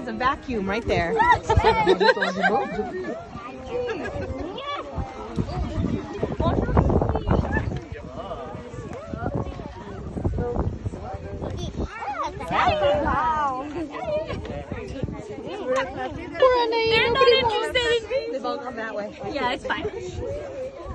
is a vacuum right there. Poor Anahí. They're not interested. They've all gone that way. Yeah, it's fine.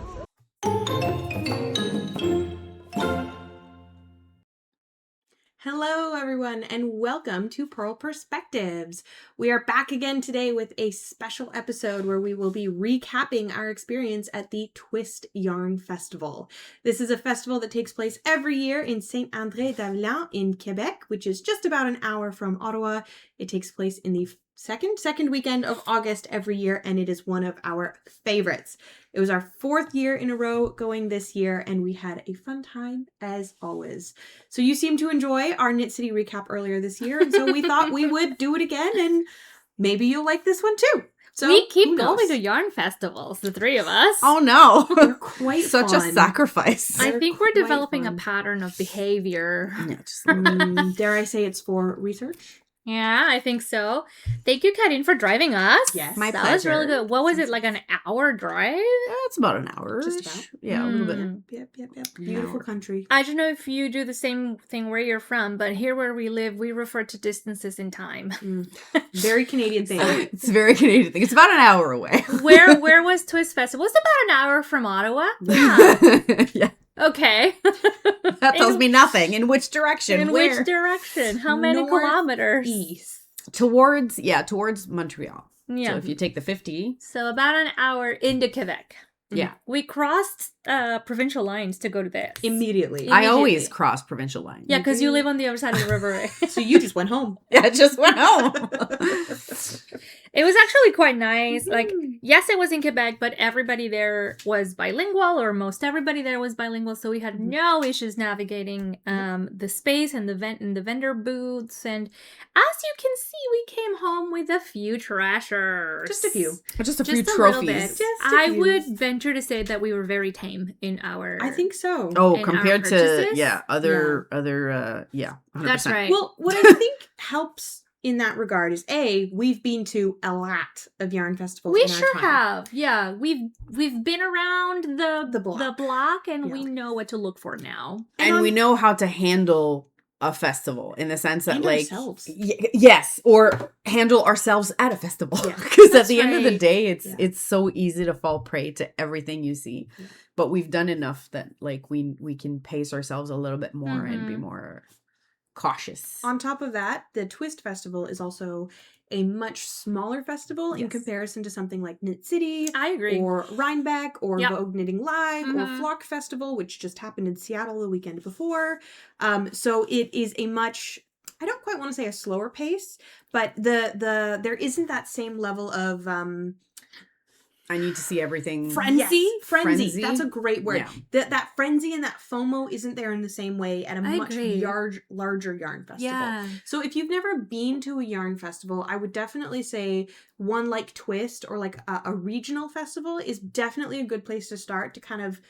Hello, everyone, and welcome to Pearl Perspectives. We are back again today with a special episode where we will be recapping our experience at the Twist Yarn Festival. This is a festival that takes place every year in Saint-André-d'Avelin in Quebec, which is just about an hour from Ottawa. It takes place in the second weekend of August every year, and it is one of our favorites. It was our 4th year in a row going this year, and we had a fun time as always. So you seem to enjoy our Knit City recap earlier this year, and so we thought we would do it again, and maybe you'll like this one too. So we keep going to yarn festivals, the three of us. Oh no. They're quite Such fun. a sacrifice. I think we're quite developing fun. a pattern of behavior. Yeah, just Dare I say it's for research? Yeah, I think so. Thank you, Katine, for driving us. Yes. My That was really pleasure. good. What was it, like an hour drive? it's about an hour. Just about. Yeah, a little bit. Mm. Yep. Beautiful country. I don't know if you do the same thing where you're from, but here where we live, we refer to distances in time. Very Canadian thing. It's a very Canadian thing. It's about an hour away. Where was Twist Festival? It's about an hour from Ottawa. Yeah. Yeah. Okay. That tells me nothing. In which direction? In Where? which direction? How many North, kilometers? East. Towards Montreal. Yeah. So if you take the 50, So about an hour into Quebec. yeah. We crossed provincial lines to go to this. Immediately. I always Immediately. cross provincial lines. Yeah, because you live on the other side of the river. Right? So you just went home. Yeah, I just went home. It was actually quite nice. Like, yes, it was in Quebec, but everybody there was bilingual, or most everybody there was bilingual, so we had no issues navigating the space and the vendor booths. And as you can see, we came home with a few treasures. Just a few. Just a Just few a trophies. little bit. Just a I few. would venture to say that we were very tame in our. I think so. Oh, in compared our to purchases? other 100%. That's right. Well, what I think helps in that regard is we've been to a lot of yarn festivals. We in our sure time. have. Yeah, we've been around The block. and Yeah. we know what to look for now. And we know how to handle a festival in the sense that, And like, ourselves. yes, or handle ourselves at a festival. Yeah. Because at That's the end of the right. day, Yeah. it's so easy to fall prey to everything you see. Yeah. But we've done enough that, like, we can pace ourselves a little bit more and be Mhm. more cautious. On top of that, the Twist Festival is also a much smaller festival in Yes. comparison to something like Knit City I agree. or Rhinebeck or Yep. Vogue Knitting Live or Mhm. Flock Festival, which just happened in Seattle the weekend before. So it is a much, I don't quite want to say a slower pace, but there isn't that same level of I need to see everything. frenzy. Yes. Frenzy. That's a great word. Yeah. That frenzy and that FOMO isn't there in the same way at a I much agree. larger yarn festival. Yeah. So if you've never been to a yarn festival, I would definitely say one like Twist or like a regional festival is definitely a good place to start to kind of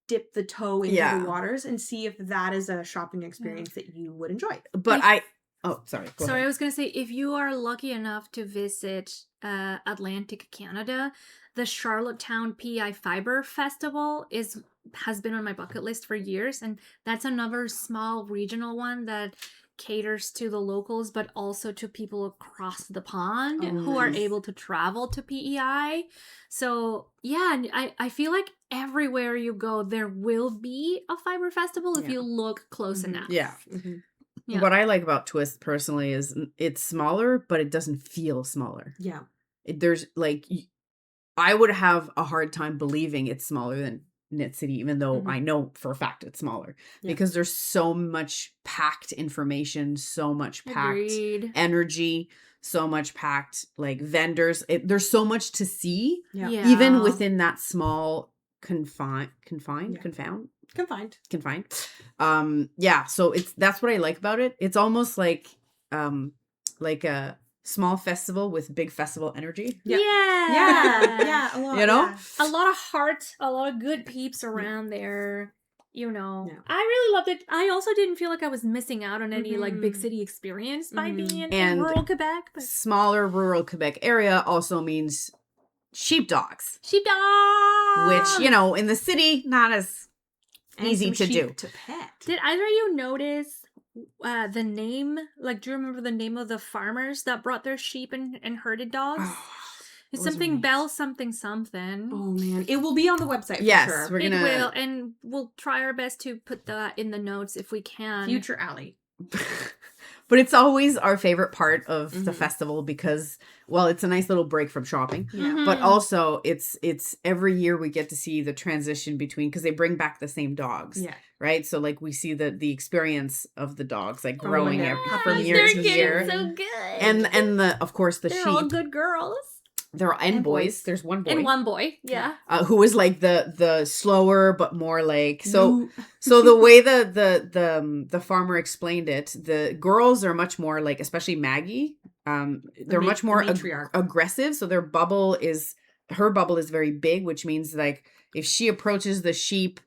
dip the toe into Yeah. the waters and see if that is a shopping experience that you would enjoy. But sorry. Go Sorry, I ahead. was going to say, if you are lucky enough to visit Atlantic Canada, the Charlottetown PI Fiber Festival has been on my bucket list for years, and that's another small regional one that caters to the locals, but also to people across the pond Oh, who are nice. able to travel to PEI. So, yeah, and I feel like everywhere you go, there will be a fiber festival if Yeah. you look close Mhm. enough. Yeah. Mhm. Yeah. What I like about Twist personally is it's smaller, but it doesn't feel smaller. Yeah. There's like, I would have a hard time believing it's smaller than Knit City, even though Mhm. I know for a fact it's smaller, Yeah. because there's so much packed information, so much packed Agreed. energy, so much packed like vendors. There's so much to see, Yeah. even within that small confined. Yeah, so that's what I like about it. It's almost like a small festival with big festival energy. Yeah. Yeah. Yeah. A lot. You know? Yeah. A lot of heart, a lot of good peeps around there. you know, Yeah. I really loved it. I also didn't feel like I was missing out on any like big Mhm. city experience by being in And rural Quebec. But Smaller rural Quebec area also means sheepdogs, sheepdog! which, you know, in the city, not as And easy some to sheep do. to pet. Did either of you notice the name? Like, do you remember the name of the farmers that brought their sheep and herded dogs? Oh, It's what was her something name? Bell something. Oh man, it will be on the website for Yes, sure. we're It gonna. will, and we'll try our best to put that in the notes if we can. Future Alley. But it's always our favorite part of the Mhm. festival because, well, it's a nice little break from shopping. Yeah. But Mhm. also, it's every year we get to see the transition between, because they bring back the same dogs, Yeah. right? So like we see the experience of the dogs like Oh, growing yeah. from Puppies year They're to getting year, so good. and the of course the they're all sheep. good girls. There and And boys. boys. There's one boy. And one boy, yeah. Who is like the slower but more like so. Lou- So the way the farmer explained it, the girls are much more like, especially Maggie, they're much more matriarch. aggressive. So her bubble is very big, which means like if she approaches the sheep,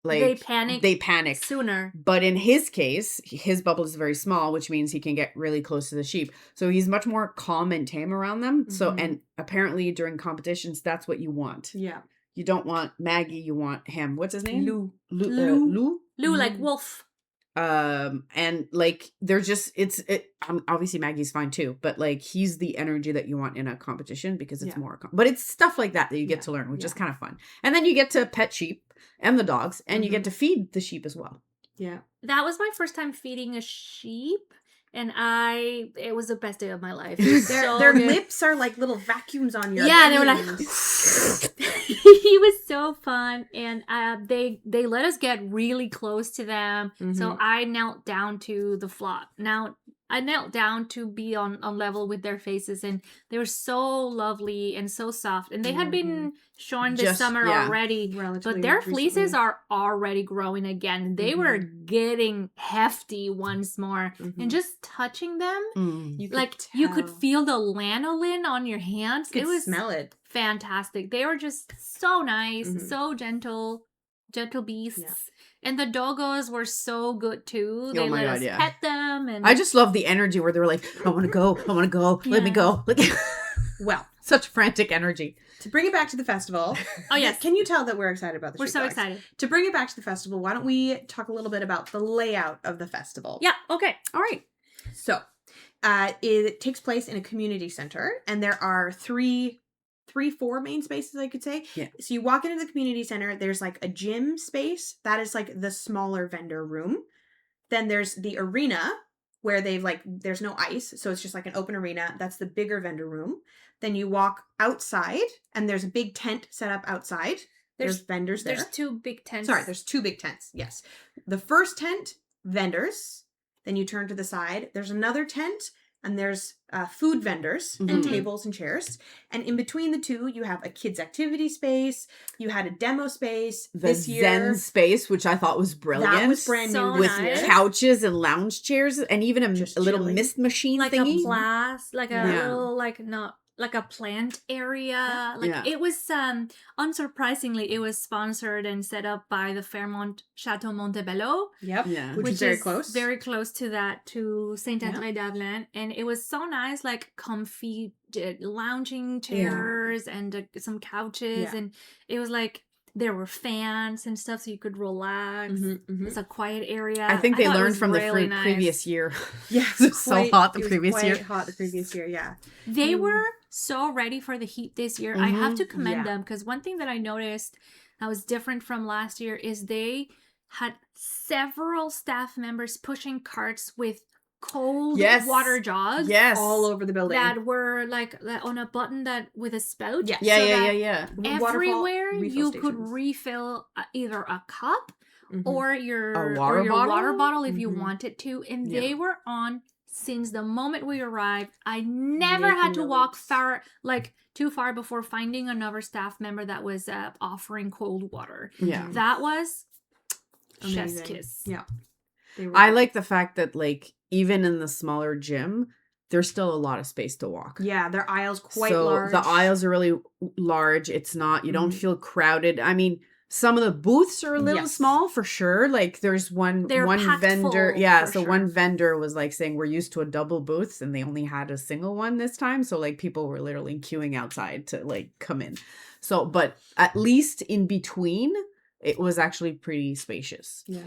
like They panic panic. sooner. But in his case, his bubble is very small, which means he can get really close to the sheep. So he's much more calm and tame around them. So, Mhm. and apparently during competitions, that's what you want. Yeah. You don't want Maggie, you want him. What's his name? Lou. Lou. Lou, like Mhm. wolf. And like they're just obviously Maggie's fine too, but like he's the energy that you want in a competition because it's Yeah. more but it's stuff like that you get Yeah, to learn, which is yeah. kind of fun. And then you get to pet sheep and the dogs, and you Mhm. get to feed the sheep as well. Yeah. That was my first time feeding a sheep, and it was the best day of my life. It was so Their good. lips are like little vacuums on your Yeah, they were like hands. he was so fun, and they let us get really close to them. So Mhm. I knelt down to the floor. Now I knelt down to be on level with their faces, and they were so lovely and so soft. And they had been shorn this Just- summer yeah. already, Relatively but their recently. fleeces are already growing again. They were Mhm. getting hefty once more, Mhm. and just touching them, Mm. You like you could tell. feel the lanolin on your hands. You could It was smell it. fantastic. They were just so nice, Mhm. so gentle beasts. Yeah. And the doggos were so good too. They Oh my let God, us yeah. pet them, and I just love the energy where they were like, I want to go, let me Yeah. go. Like, Well, such frantic energy. to bring it back to the festival. Oh, yes. Can you tell that we're excited about the we're so sheepdogs? excited. To bring it back to the festival, why don't we talk a little bit about the layout of the festival? Yeah, okay. All right. So, it takes place in a community center, and there are four main spaces, I could say. Yeah. So you walk into the community center, there's like a gym space. That is like the smaller vendor room. Then there's the arena where there's no ice. So it's just like an open arena. That's the bigger vendor room. Then you walk outside, and there's a big tent set up outside. There's vendors there. There's two big tents. Sorry, there's two big tents. Yes. The first tent, vendors. Then you turn to the side. There's another tent, and there's food vendors and Mhm. tables and chairs. And in between the two, you have a kids' activity space. You had a demo space The this Zen year. space, which I thought was brilliant. That was brand So new with this year. nice. couches and lounge chairs and even Just a little chilling. mist machine like thingy. a blast, like a Yeah. little, like a plant area. Like Yeah. it was unsurprisingly, it was sponsored and set up by the Fairmont Chateau Montebello. Yep. Yeah. Which is very close. Very close to that, to Saint Yeah. André d'Avelin. And it was so nice, like comfy lounging chairs and some couches. Yeah. And it was like, there were fans and stuff so you could relax. Mhm, mhm. It's a quiet area. I think they thought it learned was from really the nice. previous year. Yeah, It was so hot the previous year. Hot the previous year, yeah. They Mm. were so ready for the heat this year. I have to commend Yeah. them, because one thing that I noticed that was different from last year is they had several staff members pushing carts with cold Yes. water jugs Yes. All over the building. that were like on a button that with a spout. Yes. Yeah, so yeah, that yeah. Waterfall Everywhere refill you could stations. refill either a cup Mhm. or your water your bottle? water bottle if you Mhm. wanted to, and Yeah. they were on since the moment we arrived. I never Making had to walk notes. too far before finding another staff member that was offering cold water. Yeah. Mhm. That was chef's Amazing. kiss. Yeah. They were I great. like the fact that like even in the smaller gym, there's still a lot of space to walk. Yeah, their aisles quite so large. the aisles are really large. It's not, you don't Mhm. feel crowded. I mean, Some of the booths are a little Yes. small for sure. Like there's one packed vendor. full, Yeah. for So sure. one vendor was like saying we're used to a double booth and they only had a single one this time. So like people were literally queuing outside to like come in. So, but at least in between, it was actually pretty spacious. Yeah.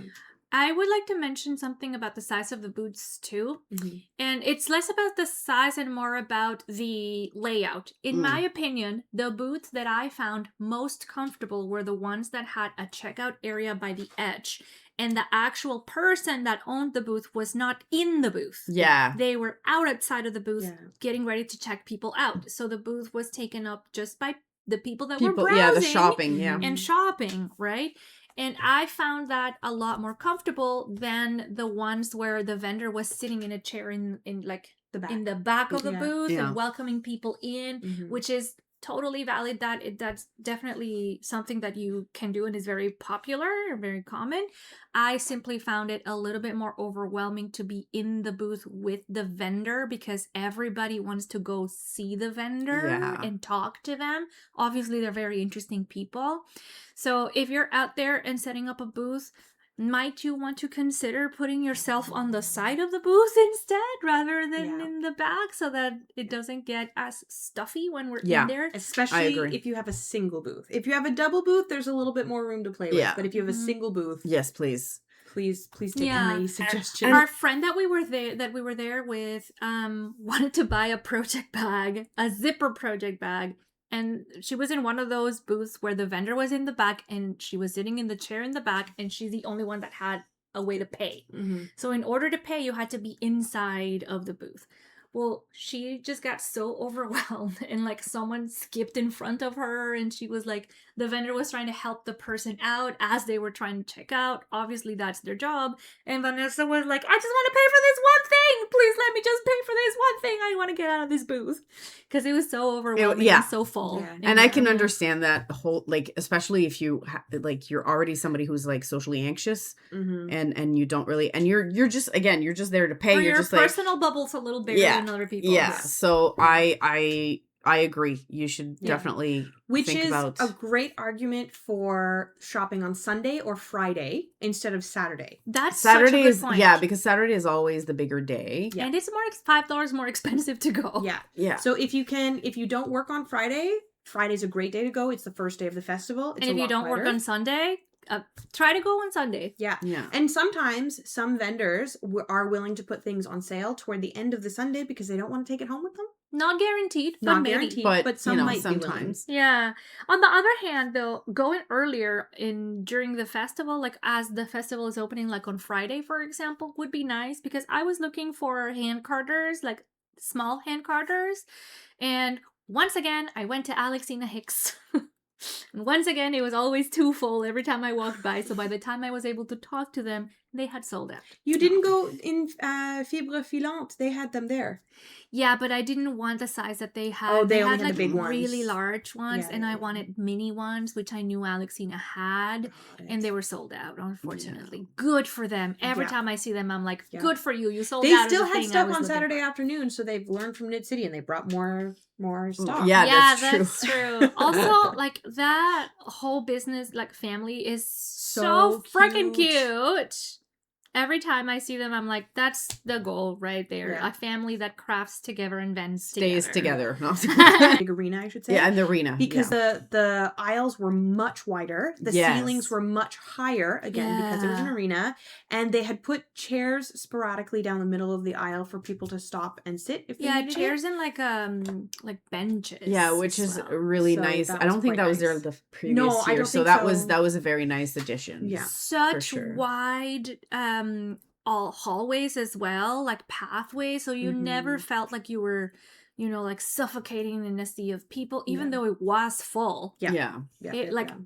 I would like to mention something about the size of the booths too. Mm-hmm. And it's less about the size and more about the layout. In my opinion, the booths that I found most comfortable were the ones that had a checkout area by the edge. And the actual person that owned the booth was not in the booth. Yeah. They were outside of the booth Yeah. getting ready to check people out. So the booth was taken up just by the people that were People, browsing. yeah, the shopping, yeah. And shopping, right? And I found that a lot more comfortable than the ones where the vendor was sitting in a chair in like The back. in the back of the Yeah. booth Yeah. and welcoming people in, Mhm. which is totally valid. That's definitely something that you can do and is very popular or very common. I simply found it a little bit more overwhelming to be in the booth with the vendor because everybody wants to go see the vendor Yeah. and talk to them. Obviously, they're very interesting people. So if you're out there and setting up a booth, might you want to consider putting yourself on the side of the booth instead rather than Yeah. in the back so that it doesn't get as stuffy when we're Yeah. in there? Especially agree. if you have a single booth. If you have a double booth, there's a little bit more room to play with. Yeah. But if you have a Mhm. single booth, Yes, please. please take Yeah. Anahí's suggestion. Our friend that we were there with wanted to buy a project bag, a zipper project bag. And she was in one of those booths where the vendor was in the back and she was sitting in the chair in the back and she's the only one that had a way to pay. Mhm. So in order to pay, you had to be inside of the booth. Well, she just got so overwhelmed and like someone skipped in front of her and she was like, the vendor was trying to help the person out as they were trying to check out. Obviously, that's their job. And Vanessa was like, I just want to pay for this one thing. Please let me just pay for this one thing. I want to get out of this booth. Because it was so overwhelming yeah. and so full. Yeah. And I can Yeah. understand that whole, like, especially if you like you're already somebody who's like socially anxious Mhm. and you don't really, and you're just, again, you're just there to pay. Or you're your just like, personal bubble's a little bigger Yeah. than other people's. yeah. So I agree. You should Yeah. definitely Which think is about a great argument for shopping on Sunday or Friday instead of Saturday. That's Saturday such a good is point. yeah, because Saturday is always the bigger day. Yeah. And it's more $5 more expensive to go. Yeah. Yeah. So if you don't work on Friday, Friday's a great day to go. It's the first day of the festival. It's And if a you lot don't work quieter. on Sunday, try to go on Sunday. Yeah. Yeah. And sometimes some vendors are willing to put things on sale toward the end of the Sunday because they don't want to take it home with them. Not guaranteed, but Not maybe. guaranteed, But, but some you know, might be willing. sometimes. Yeah. On the other hand, though, going earlier during the festival, like as the festival is opening, like on Friday, for example, would be nice because I was looking for hand carders, like small hand carders, and once again, I went to Alexina Hicks. And once again, it was always too full every time I walked by. So by the time I was able to talk to them, they had sold out. You didn't go in Fibre Filante. They had them there. Yeah, but I didn't want the size that they had. Oh, they only had like the big really ones. large ones, Yeah, and I yeah. wanted mini ones, which I knew Alexina had, and they were sold out. Unfortunately, good for them. Every Yeah. time I see them, I'm like, Yeah. good for you. You sold They out. still of the had thing I stuff was on looking Saturday for. afternoon, so they've learned from Knit City and they brought more stock. Yeah, Yeah, that's true. true. Also, like that whole business, like family, is so freaking cute. Every time I see them, I'm like, that's the goal right there. Yeah. A family that crafts together and vends Stays together. No. Big arena, I should say. Yeah, and the arena. Because the aisles were much wider. The Yes. ceilings were much higher, again, because it was an Yeah. arena. And they had put chairs sporadically down the middle of the aisle for people to stop and sit if they Yeah, needed to. chairs and like benches. Yeah, which as is well. really So nice. that I was don't think quite that was there nice. the previous No, I year. don't So think that so. was a very nice addition. Yeah. Such sure. wide all hallways as well, like pathways, so you never Mhm. felt like you were, like suffocating in a sea of people, even Yeah. though it was full. Yeah. Yeah.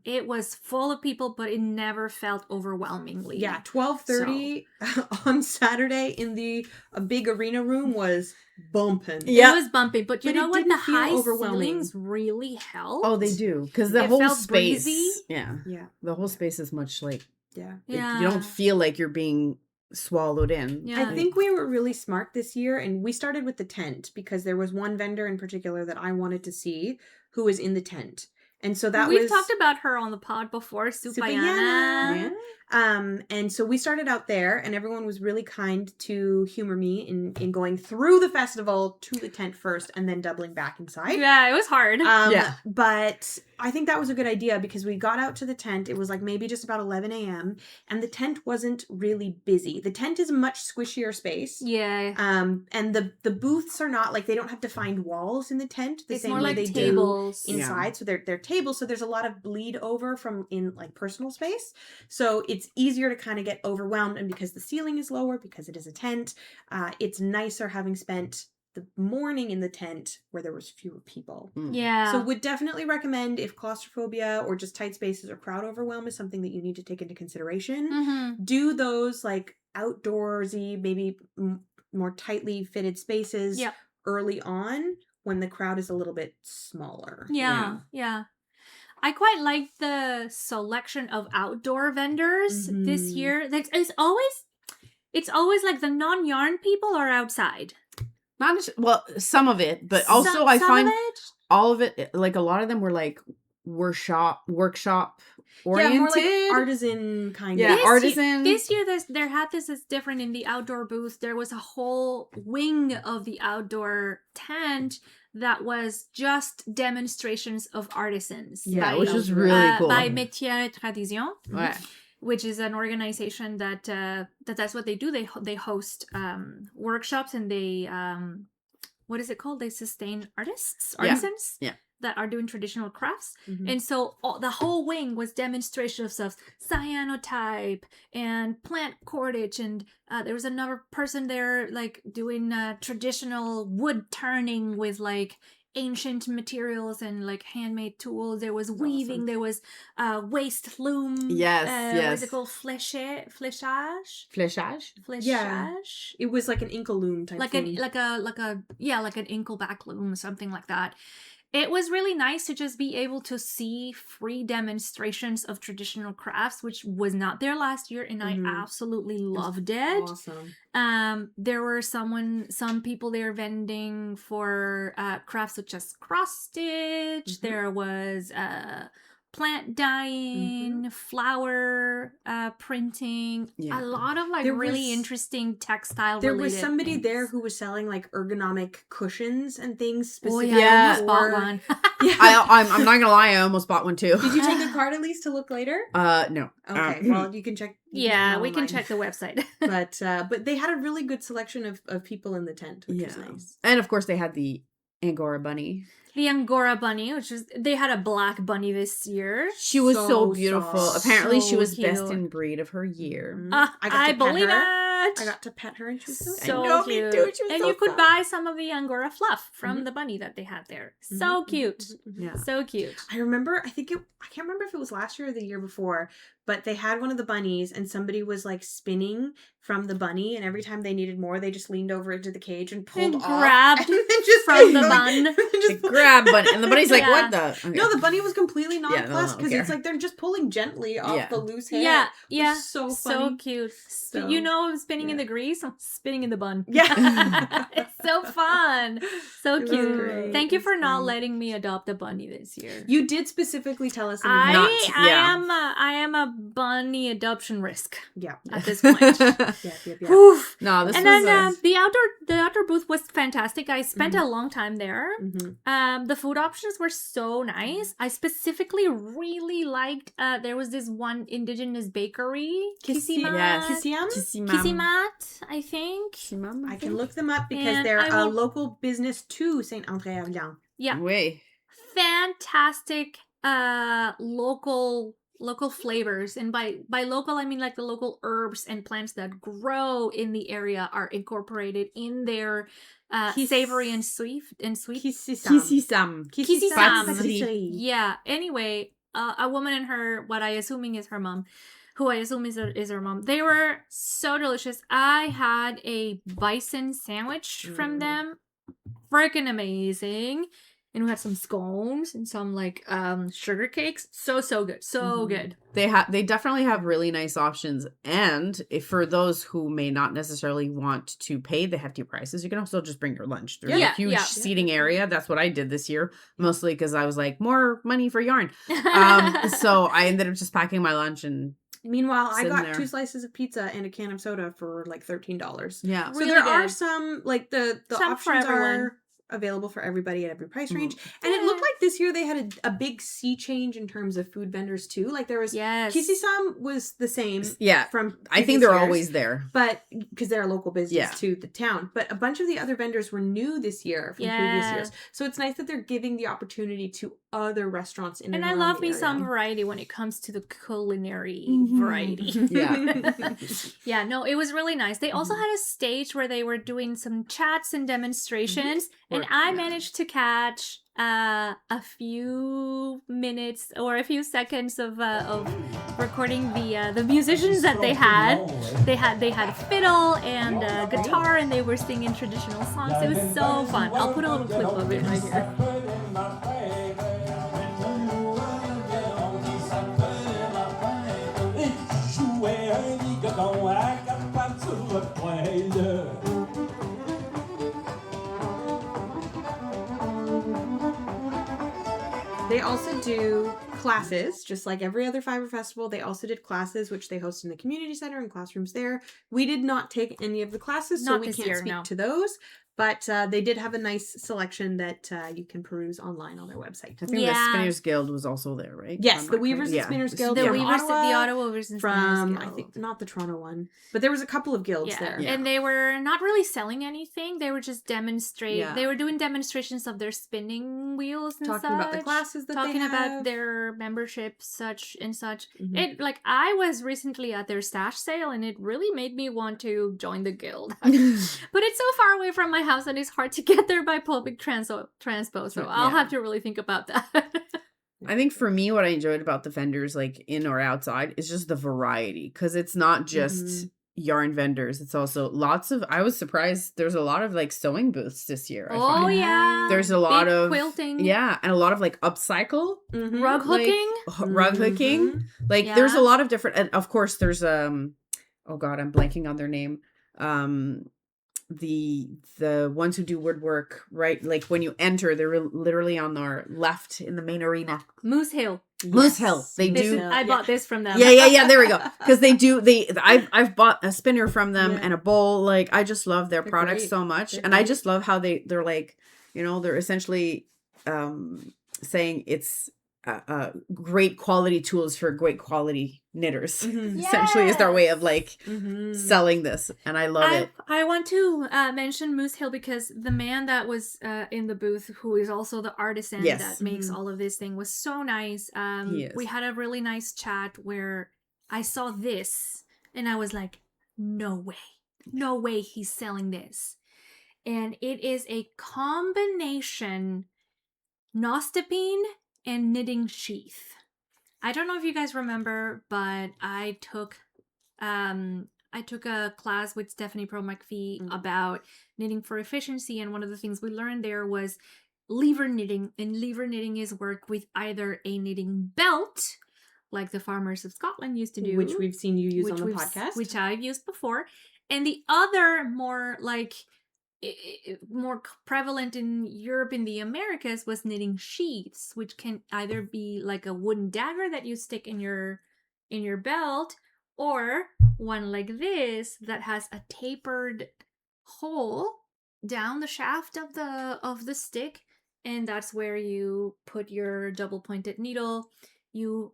It was full of people, but it never felt overwhelmingly. Yeah, 12:30 on Saturday in the big arena room was bumping. Yeah. It was bumpy, but you But know it what? The didn't feel high overwhelming. ceilings really helped. Oh, they do. Because the It whole felt space. breezy. Yeah. Yeah, The whole space is much like, yeah. Yeah. you don't feel like you're being swallowed in. Yeah. I think we were really smart this year, and we started with the tent because there was one vendor in particular that I wanted to see who was in the tent. And so that We've talked about her on the pod before, Supayana. Yeah. And so we started out there, and everyone was really kind to humor me in going through the festival to the tent first and then doubling back inside. Yeah, it was hard. But I think that was a good idea because we got out to the tent. It was like maybe just about 11 a.m. and the tent wasn't really busy. The tent is a much squishier space. Yeah. And the booths are not like, they don't have defined walls in the tent the It's same more way like they tables. do inside. So they're tables. So there's a lot of bleed over from in like personal space. So it's easier to kind of get overwhelmed. And because the ceiling is lower, because it is a tent, it's nicer having spent the morning in the tent where there was fewer people. Yeah. So would definitely recommend if claustrophobia or just tight spaces or crowd overwhelm is something that you need to take into consideration. Do those like outdoorsy, maybe more tightly fitted spaces early on when the crowd is a little bit smaller. Yeah. I quite like the selection of outdoor vendors this year. It's always like the non-yarn people are outside. Some of it, but also I find all of it, like a lot of them were like workshop oriented. Yeah, more like artisan kind of. Artisan. This year, there had this is different in the outdoor booth. There was a whole wing of the outdoor tent that was just demonstrations of artisans. Yeah, which was really cool. By Métier et Tradition. Ouais. Which is an organization that's what they do. They host workshops and they what is it called? They sustain artisans that are doing traditional crafts. And so the whole wing was demonstrations of cyanotype and plant cordage, and there was another person there like doing traditional wood turning with like ancient materials and like handmade tools. There was weaving. Awesome. There was waist loom. Yes. What is it called? Flechage. Yeah. It was like an inkle loom type thing. Like an inkle back loom or something like that. It was really nice to just be able to see free demonstrations of traditional crafts, which was not there last year, and I absolutely loved it. Awesome. There were some people there vending for crafts such as cross stitch. There was plant dyeing, flower printing, a lot of like really interesting textile. There was somebody things. There who was selling like ergonomic cushions and things specifically. I bought one. I'm not gonna lie, I almost bought one too. Did you take a card at least to look later? No. Okay, well you can check. We can check the website. but they had a really good selection of people in the tent, which was nice. And of course they had the Angora bunny. The Angora bunny, they had a black bunny this year. She was so beautiful. Soft. Apparently she was cute. best in breed of her year. I believe it. I got to pet her and she was so cute. Me too. She was and so you could soft. buy some of the Angora fluff from the bunny that they had there. So cute. Yeah. So cute. I remember, I can't remember if it was last year or the year before, but they had one of the bunnies and somebody was like spinning from the bunny, and every time they needed more, they just leaned over into the cage and pulled and off. Grabbed and then just from the bun. They grabbed bunny, and the bunny's like, what the? Okay. No, the bunny was completely nonplussed because care. it's like they're just pulling gently off the loose hair. Yeah. So funny. So cute. So, you know, spinning in the grease, I'm spinning in the bun. Yeah. It's so fun. So cute. Great. Thank you for not letting me adopt a bunny this year. You did specifically tell us I am a bunny adoption risk. Yeah. At this point. Yeah. Oof. No, this and was then the outdoor booth was fantastic. I spent a long time there. The food options were so nice. I specifically really liked there was this one indigenous bakery, Kissimat, I think. I can look them up because And they're I will- a local business to Saint André Avignon. Yeah. Way. Fantastic local flavors, and by local I mean like the local herbs and plants that grow in the area are incorporated in their savory and sweet Kissisam. Patisserie. Yeah. Anyway, a woman and her, what I assuming is her mom, who I assume is her mom. They were so delicious. I had a bison sandwich from them. Freaking amazing. and we had some scones and some like sugar cakes. So good. So good. They definitely have really nice options. And if for those who may not necessarily want to pay the hefty prices, you can also just bring your lunch. There's a huge seating area. That's what I did this year, mostly because I was like, more money for yarn. So I ended up just packing my lunch and meanwhile, I got 2 slices of pizza and a can of soda for like $13. Yeah. So there are some, like the options are available for everybody at every price range. And it looked like this year they had a big sea change in terms of food vendors too. Like there was Kissy-sam was the same. Yeah. From I think they're years, always there. But because they're a local business to the town. But a bunch of the other vendors were new this year from previous years. So it's nice that they're giving the opportunity to other restaurants in and I love me some variety when it comes to the culinary variety. Yeah, no, it was really nice. They also had a stage where they were doing some chats and demonstrations, and I managed to catch a few minutes or a few seconds of recording the musicians that they had. They had a fiddle and a guitar, and they were singing traditional songs. It was so fun. I'll put a little clip of it right here. They also do classes, just like every other fiber festival. They also did classes, which they host in the community center and classrooms there. We did not take any of the classes, so we can't speak to those. But they did have a nice selection that you can peruse online on their website. I think the Spinners Guild was also there, right? Yes, the Weavers and Spinners Guild. The Ottawa Weavers and Spinners Guild. I think not the Toronto one, but there was a couple of guilds there. Yeah. And they were not really selling anything. They were just demonstrating. Yeah. They were doing demonstrations of their spinning wheels and talking about the classes that talking they have. about their membership, such and such. It I was recently at their stash sale, and it really made me want to join the guild. But it's so far away from my house, and it's hard to get there by public transpo. So I'll have to really think about that. I think for me, what I enjoyed about the vendors, like in or outside, is just the variety. Because it's not just yarn vendors. It's also lots of, I was surprised, there's a lot of like sewing booths this year. I find. Yeah. There's a lot of quilting. Yeah. And a lot of like upcycle. Rug hooking. Rug hooking. Like there's a lot of different, and of course there's, oh God, I'm blanking on their name. The ones who do woodwork, right? Like when you enter, they're literally on our left in the main arena. Moose Hill. Moose Hill. They do. I bought this from them. Yeah. There we go. Because they do. I've bought a spinner from them and a bowl. Like I just love their products so much, and I just love how they're like, they're essentially saying it's great quality tools for great quality knitters. Essentially is their way of like selling this, and I love it. I want to mention Moose Hill because the man that was in the booth, who is also the artisan that makes all of this thing, was so nice. We had a really nice chat where I saw this and I was like, no way he's selling this. And it is a combination Nostepine and knitting sheath. I don't know if you guys remember, but I took a class with Stephanie Pro McPhee about knitting for efficiency, and one of the things we learned there was lever knitting. And lever knitting is work with either a knitting belt, like the farmers of Scotland used to do, which we've seen you use on the podcast, which I've used before, and the other more prevalent in Europe and the Americas was knitting sheaths, which can either be like a wooden dagger that you stick in your belt, or one like this that has a tapered hole down the shaft of the stick, and that's where you put your double pointed needle. You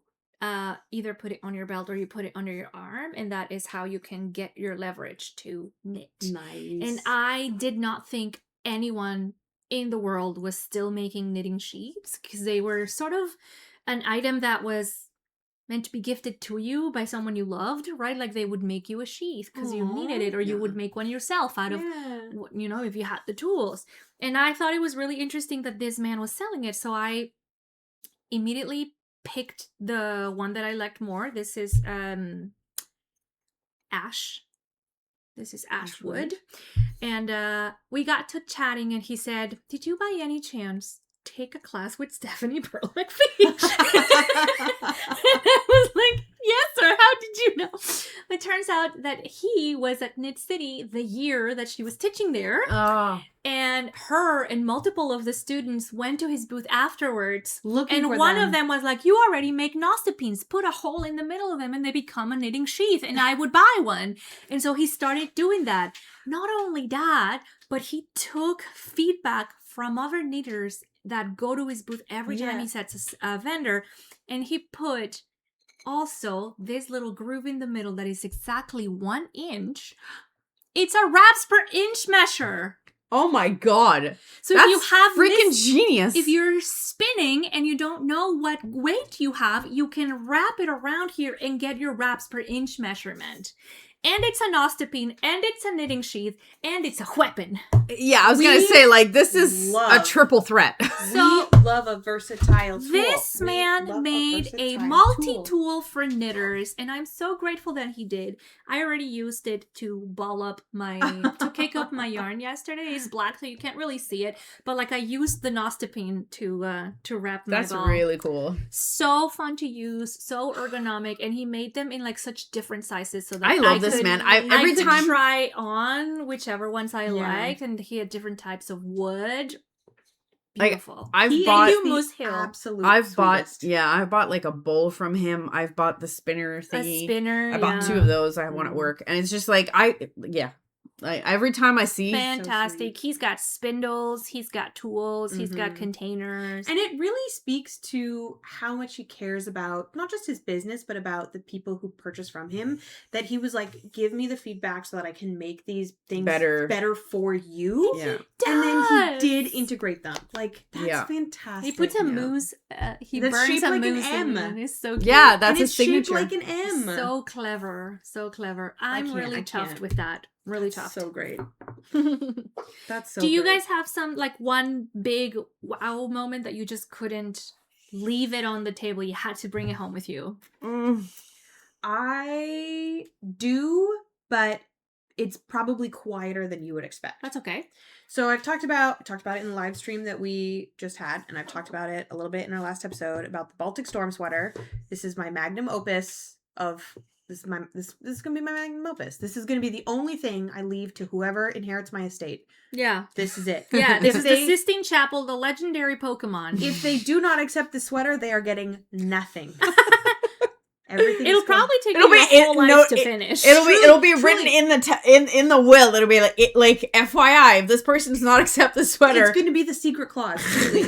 either put it on your belt or you put it under your arm, and that is how you can get your leverage to knit. Nice. And I did not think anyone in the world was still making knitting sheaths, because they were sort of an item that was meant to be gifted to you by someone you loved, right? Like they would make you a sheath because you needed it, or you would make one yourself out of, if you had the tools. And I thought it was really interesting that this man was selling it, so I immediately picked the one that I liked more. This is ash. This is ashwood. And we got to chatting, and he said, did you by any chance take a class with Stephanie Pearl McPhee. And I was like, yes, sir. How did you know? It turns out that he was at Knit City the year that she was teaching there. Oh. And her and multiple of the students went to his booth afterwards. Looking for and one them. of them was like, you already make nosepines. Put a hole in the middle of them and they become a knitting sheath. And I would buy one. And so he started doing that. Not only that, but he took feedback from other knitters that go to his booth every time he sets a vendor. And he put also this little groove in the middle that is exactly 1 inch. It's a wraps per inch measure. Oh my god. So That's if you have freaking this, genius. if you're spinning and you don't know what weight you have, you can wrap it around here and get your wraps per inch measurement. And it's a nostepine, and it's a knitting sheath, and it's a weapon. Yeah, I was going to say, like, this is a triple threat. So we love a versatile tool. this man made a multi-tool for knitters, and I'm so grateful that he did. I already used it to to kick up my yarn yesterday. It's black, so you can't really see it. But, like, I used the nostepine to wrap my That's ball. really cool. So fun to use, so ergonomic, and he made them in, like, such different sizes so that I love this man. I could try on whichever ones I liked, and he had different types of wood. Beautiful. I've bought Moose Hill. Absolute I've sweetest. bought like a bowl from him. I've bought the spinner thingy. A spinner. I bought 2 of those. I have one at work, and it's just like every time I see, Fantastic. He's got spindles. He's got tools. He's got containers. And it really speaks to how much he cares about not just his business, but about the people who purchase from him. That he was like, give me the feedback so that I can make these things better for you. Yeah. And then he did integrate them. Like, that's fantastic. He puts a mousse. He That's burns shaped a like an mousse M. in it. It's so cute. yeah, that's and his it's shaped signature. like an M. So clever. So clever. I'm really I chuffed can't. with that. Really chuffed. So great. That's so Do you great. guys have some, like, one big wow moment that you just couldn't leave it on the table? You had to bring it home with you. I do, but it's probably quieter than you would expect. That's okay. So I've talked about it in the live stream that we just had, and I've talked about it a little bit in our last episode about the Baltic Storm sweater. This is my magnum opus of this is gonna be my magnum opus. This is gonna be the only thing I leave to whoever inherits my estate. Yeah. This is it. Yeah, this is the Sistine Chapel, the legendary Pokemon. If they do not accept the sweater, they are getting nothing. Everything. It'll probably take you your whole life to finish. It'll be written in the will. It'll be like FYI, if this person does not accept the sweater, it's going to be the secret clause.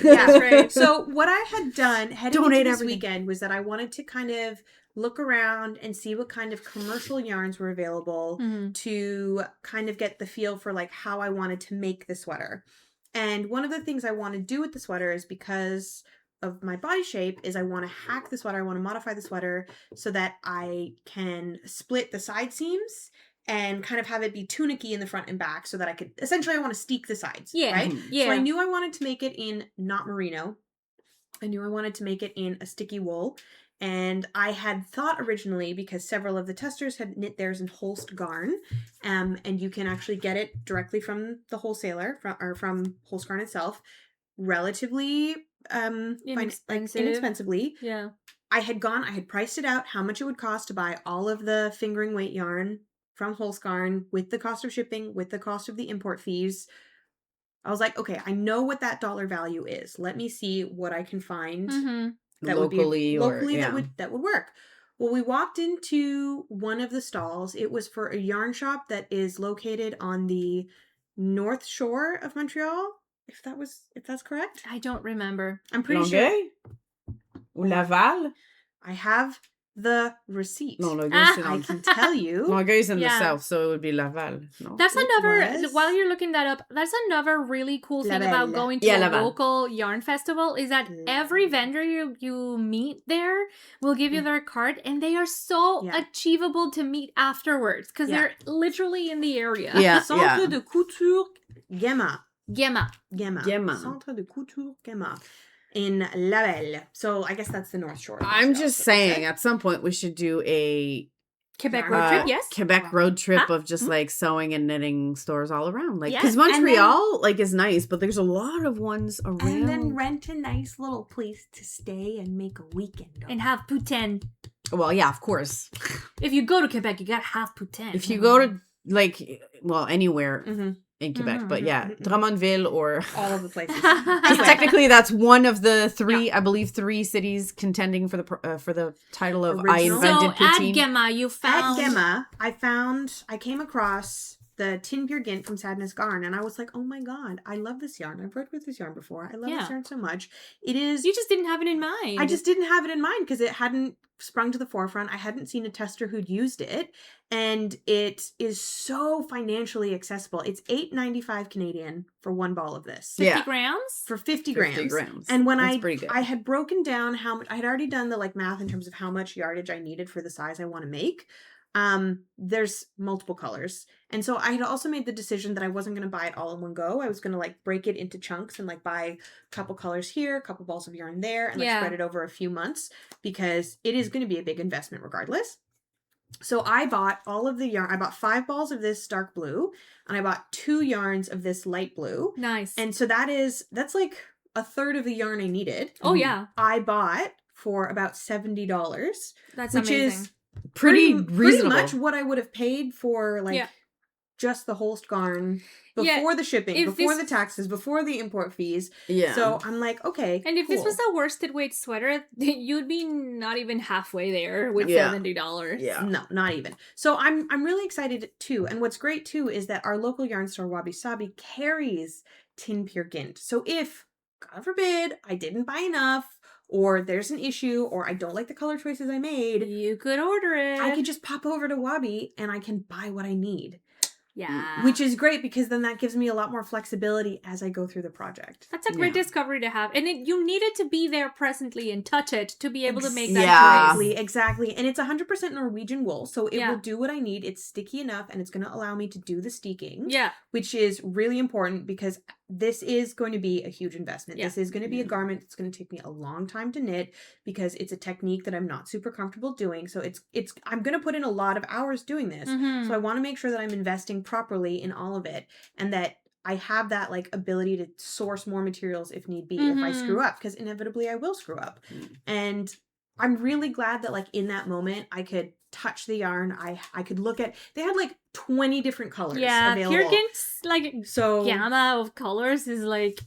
Yeah, right. So what I had done heading into this weekend was that I wanted to kind of look around and see what kind of commercial yarns were available to kind of get the feel for like how I wanted to make the sweater. And one of the things I want to do with the sweater is because of my body shape is I want to hack the sweater. I want to modify the sweater so that I can split the side seams and kind of have it be tunicky in the front and back so that I could, essentially I want to steek the sides. Yeah. Right? Yeah. So I knew I wanted to make it in not merino. I knew I wanted to make it in a sticky wool. And I had thought originally, because several of the testers had knit theirs in Holst Garn, and you can actually get it directly from the wholesaler, from Holst Garn itself, relatively inexpensively. Yeah. I had priced it out, how much it would cost to buy all of the fingering weight yarn from Holst Garn with the cost of shipping, with the cost of the import fees. I was like, okay, I know what that dollar value is. Let me see what I can find that locally that would work. Well, we walked into one of the stalls. It was for a yarn shop that is located on the North Shore of Montreal. If that's correct. I don't remember. I'm pretty Longueuil? sure. Ou Laval? I have the receipt. No, Longueuil, I can tell you. Longueuil's in the south, so it would be Laval. No. That's another, while you're looking that up, that's another really cool thing about going to a local yarn festival is that every vendor you meet there will give you their card, and they are so achievable to meet afterwards because they're literally in the area. Yeah, Centre de Couture Gema. Gema. Centre de Couture Gema. In Laval. So I guess that's the North Shore. I'm just saying, at some point we should do a Quebec road trip, yes. Quebec road trip of just like sewing and knitting stores all around. Like, because Montreal like is nice, but there's a lot of ones around. And then rent a nice little place to stay and make a weekend. And have poutine. Well, yeah, of course. If you go to Quebec, you gotta have poutine. If you go to like, well, anywhere in Quebec, but yeah, Drummondville or all of the places. Because technically, that's one of the three, I believe, 3 cities contending for the title of I invented poutine. At Gema, you found. At Gema, I came across the Tynn Gynt from Sandnes Garn, and I was like, oh my god, I love this yarn. I've worked with this yarn before. I love this yarn so much. It is. You just didn't have it in mind. I just didn't have it in mind because it hadn't sprung to the forefront. I hadn't seen a tester who'd used it, and it is so financially accessible. It's $8.95 Canadian for 1 ball of this. 50 grams? For 50 grams. And when I had broken down how much, I had already done the like math in terms of how much yardage I needed for the size I want to make. There's multiple colors. And so I had also made the decision that I wasn't going to buy it all in one go. I was going to like break it into chunks and like buy a couple colors here, a couple balls of yarn there, and like spread it over a few months because it is going to be a big investment regardless. So I bought all of the yarn. I bought 5 balls of this dark blue and I bought 2 yarns of this light blue. Nice. And so that's like a third of the yarn I needed. Oh yeah. I bought for about $70. That's which amazing. Is pretty reasonable. Pretty much what I would have paid for like just the Holst Garn before the shipping, before the taxes, before the import fees. Yeah. So I'm like, okay. And if this was a worsted weight sweater, you'd be not even halfway there with $70. Yeah. No, not even. So I'm really excited too. And what's great too is that our local yarn store, Wabi Sabi, carries Tynn Gynt. So if, God forbid, I didn't buy enough, or there's an issue, or I don't like the color choices I made, you could order it. I could just pop over to Wabi and I can buy what I need. Yeah. Which is great because then that gives me a lot more flexibility as I go through the project. That's a great discovery to have. And you needed to be there presently and touch it to be able to make that choice. Exactly. And it's 100% Norwegian wool, so it will do what I need. It's sticky enough and it's going to allow me to do the steeking. Yeah. Which is really important because this is going to be a huge investment. Yeah. This is going to be a garment that's going to take me a long time to knit because it's a technique that I'm not super comfortable doing. So I'm going to put in a lot of hours doing this. Mm-hmm. So I want to make sure that I'm investing properly in all of it and that I have that like ability to source more materials if need be if I screw up, because inevitably I will screw up. And I'm really glad that like in that moment I could touch the yarn. I could look at, they had like 20 different colors available. Gynt's like gamma of colors is like